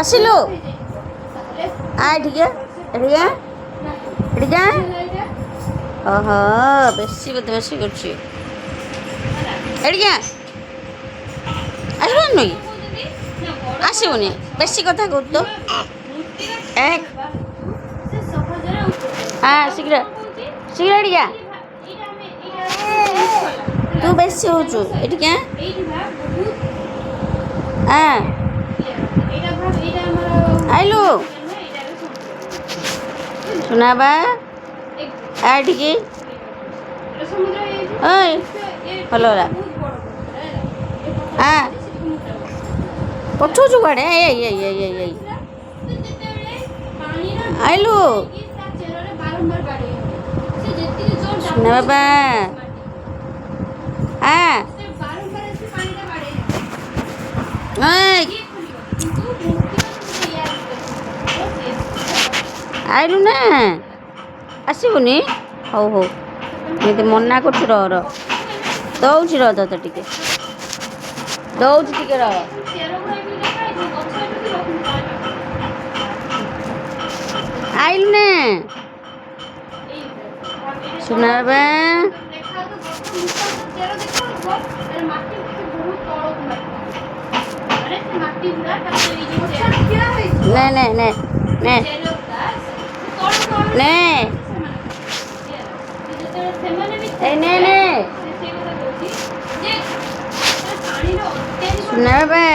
ଆସିଲୁ ଆ ଟିକେ ଏଠିକେ ଏଠିକେ ଓହୋ ବେଶୀ ବଦମାସି କରୁଛି ଏଠିକେ ଆସିବନି ଆସିବୁନି ବେଶୀ କଥା କହୁଛୁ ତ ଏକ ହଁ ଶୀଘ୍ର ଶୀଘ୍ର ଏଠିକେ ତୁ ବେଶୀ ହଉଛୁ ଏଠିକେ ହଁ ଆଇଲୁ ଶୁଣାବା ଏଠିକି ଓଇ ଭଲ ହେଲା ହଁ ପଠଉଛୁ କୁଆଡ଼େ ଏଇ ଆଇଲୁ ଶୁଣା ବାବା ଆଇଲୁ ନା ଆସିବୁନି ହଉ ହଉ ଏମିତି ମନା କରୁଛୁ ରହ ଦଉଛି ରହ ତତେ ଟିକେ ଦଉଛି ଟିକେ ରହ ଆଇଲୁ ନା ଶୁଣା ବାବା ନେ ନେ ନେ ନେ ନେ এই নে নে ଶୁଣା ବାବା